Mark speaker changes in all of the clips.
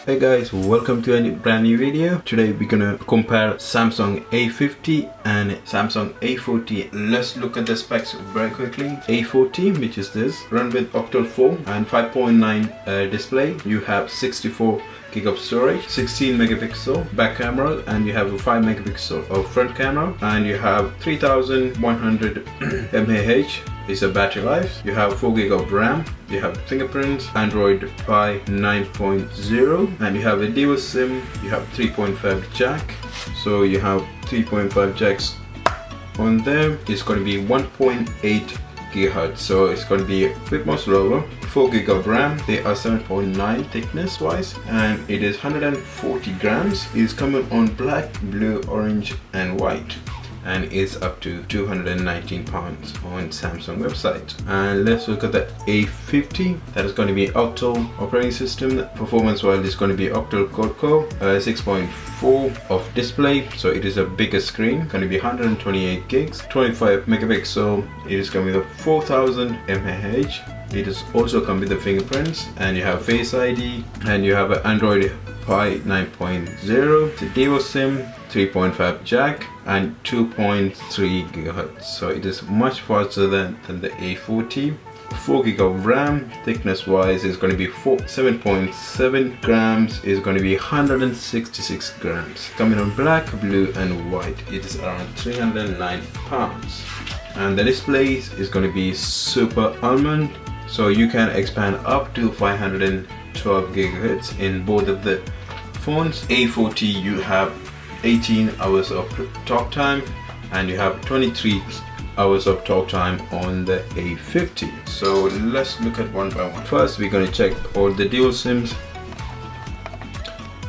Speaker 1: Hey guys, welcome to a brand new video. Today we're gonna compare Samsung A50 and Samsung A40. Let's look at the specs very quickly. A40, which is this, run with octal 4 and 5.9 display. You have 64 gig of storage, 16 megapixel back camera, and you have a 5 megapixel of front camera, and you have 3100 mAh is a battery life. You have 4 gig of RAM, you have fingerprints, Android Pie 9.0, and you have a dual SIM. You have 3.5 jack, so you have 3.5 jacks on there. It's going to be 1.8 gigahertz, so it's going to be a bit more slower. 4 gig of RAM. They are 7.9 thickness wise, and it is 140 grams. It's coming on black, blue, orange, and white, and is up to 219 pounds on Samsung website. And let's look at the A50. That is going to be octal operating system. Performance wise, it's going to be octal quad-core, 6.4 of display, so it is a bigger screen. Going to be 128 gigs, 25 megapixel. It is going to be the 4000 mAh. It is also come with the fingerprints, and you have Face ID, and you have an Android Pie 9.0, the dual SIM, 3.5 jack, and 2.3 gigahertz. So it is much faster than the A40. 4 gig of RAM. Thickness wise is going to be 7.7 grams. Is going to be 166 grams. Coming on black, blue, and white. It is around 309 pounds. And the display is going to be super almond, so you can expand up to 512 gigahertz in both of the phones. A40, you have 18 hours of talk time, and you have 23 hours of talk time on the A50. So let's look at one by one. First, we're going to check all the dual SIMs.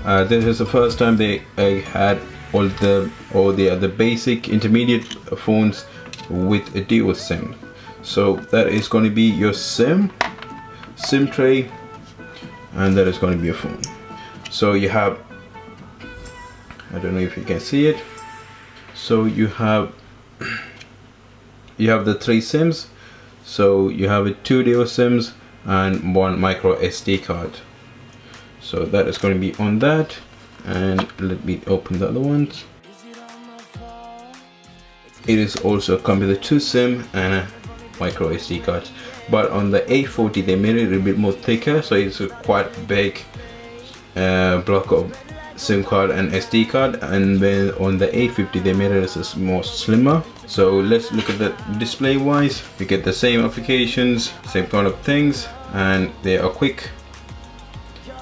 Speaker 1: This is the first time they had all the other basic intermediate phones with a dual SIM. So that is going to be your SIM tray, and that is going to be a phone. So you have, I don't know if you can see it, so you have the 3 SIMs. So you have 2 dual SIMs and 1 micro SD card. So that is going to be on that, and let me open the other ones. It is also come with a 2 SIM and a micro SD card, but on the A40 they made it a little bit more thicker, so it's a quite big block of SIM card and SD card, and then on the A50 they made it as a more slimmer. So let's look at the display wise. We get the same applications, same kind of things, and they are quick.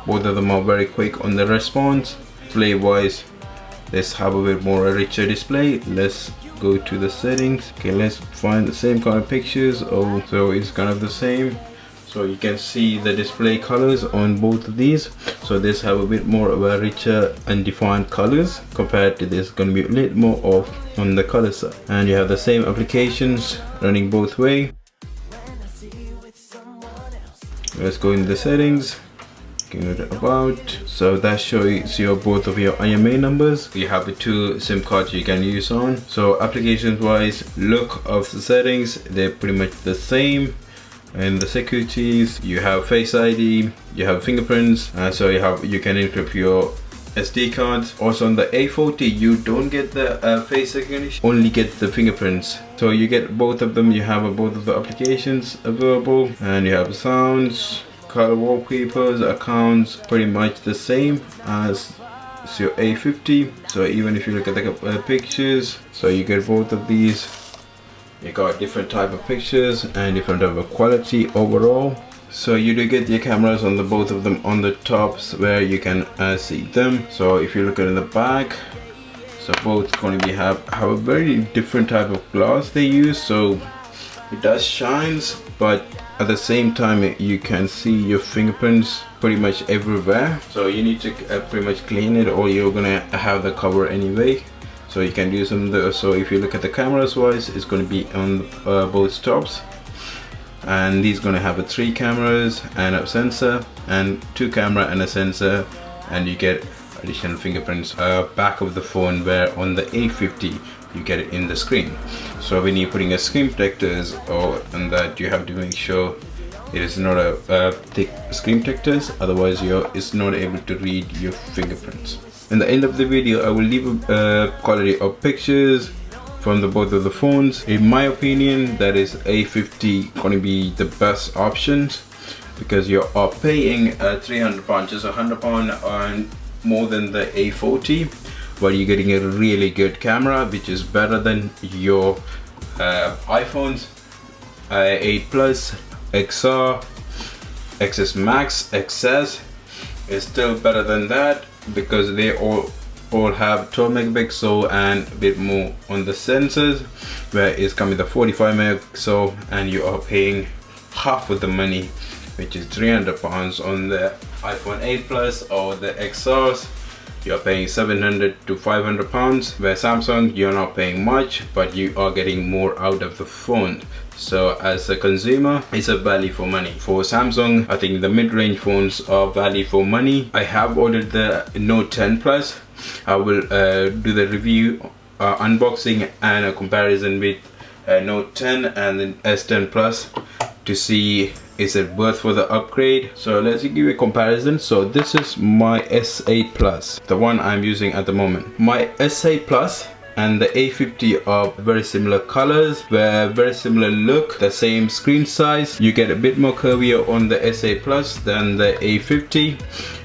Speaker 1: Both of them are very quick on the response. Display wise, let's have a bit more richer display. Let's go to the settings. Okay, let's find the same kind of pictures. Oh, so it's kind of the same. So you can see the display colors on both of these. So this have a bit more of a richer and defined colors compared to this. Going to be a little more off on the color side. And you have the same applications running both way. Let's go into the settings. About, so that shows you both of your IMA numbers. You have the 2 SIM cards you can use on. So applications wise, look of the settings, they're pretty much the same. And the securities, you have Face ID, you have fingerprints, so you can encrypt your SD cards. Also on the A40 you don't get the face recognition, only get the fingerprints. So you get both of them. You have both of the applications available, and you have sounds, color wallpapers, accounts, pretty much the same as your A50. So even if you look at the pictures, so you get both of these. You got different type of pictures and different type of quality overall. So you do get your cameras on both of them on the tops where you can see them. So if you look at the back, so both going to have a very different type of glass they use. So it does shines, but at the same time you can see your fingerprints pretty much everywhere. So you need to pretty much clean it, or you're gonna have the cover anyway. So you can do some there. So if you look at the cameras wise, it's going to be on both tops, and these going to have 3 cameras and a sensor, and 2 camera and a sensor, and you get additional fingerprints back of the phone, where on the A50 you get it in the screen. So when you're putting a screen protectors or and that, you have to make sure It is not a thick screen protectors, otherwise it's not able to read your fingerprints. In the end of the video, I will leave a quality of pictures from both of the phones. In my opinion, that is A50 gonna be the best options, because you are paying £300, just £100 on more than the A40, but you're getting a really good camera which is better than your iPhones 8 Plus, XR, XS Max, XS is still better than that, because they all have 12 megapixel and a bit more on the sensors, where it's coming the 45 megapixel, and you are paying half of the money, which is £300 on the iPhone 8 Plus or the XRs. You're paying £700 to £500, where Samsung you're not paying much, but you are getting more out of the phone. So as a consumer, it's a value for money. For Samsung, I think the mid-range phones are value for money. I have ordered the Note 10 Plus. I will do the review, unboxing and a comparison with Note 10 and then S10 Plus to see is it worth for the upgrade. So let's give you a comparison. So this is my S8 Plus, the one I'm using at the moment. My S8 Plus and the A50 are very similar colors, very similar look, the same screen size. You get a bit more curvier on the S8 Plus than the A50,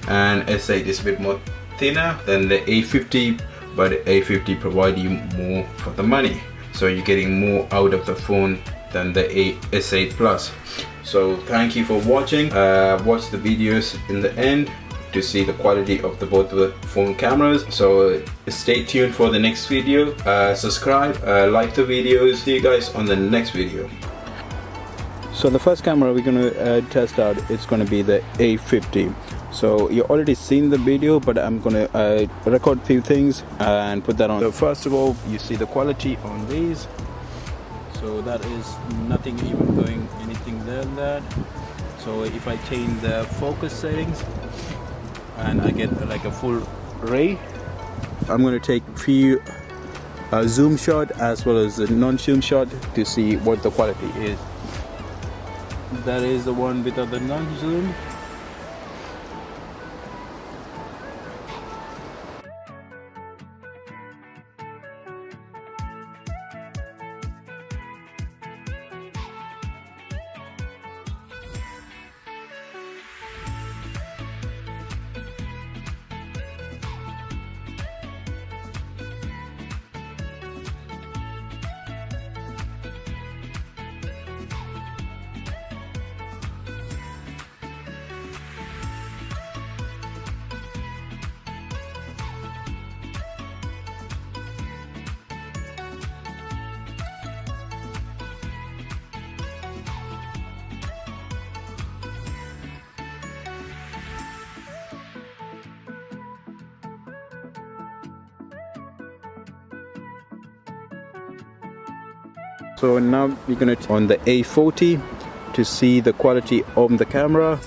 Speaker 1: and S8 is a bit more thinner than the A50, but A50 provide you more for the money, so you're getting more out of the phone than the S8 Plus. So thank you for watching. Watch the videos in the end to see the quality of both the phone cameras. So stay tuned for the next video. Subscribe, like the videos. See you guys on the next video. So the first camera we're gonna test out is gonna be the A50. So you already seen the video, but I'm gonna record a few things and put that on. So first of all, you see the quality on these. So that is nothing even going anything there than that. So if I change the focus settings and I get like a full array, I'm going to take a few zoom shot as well as a non-zoom shot to see what the quality is. That is the one without the non-zoom. So now we're gonna on the A40 to see the quality of the camera.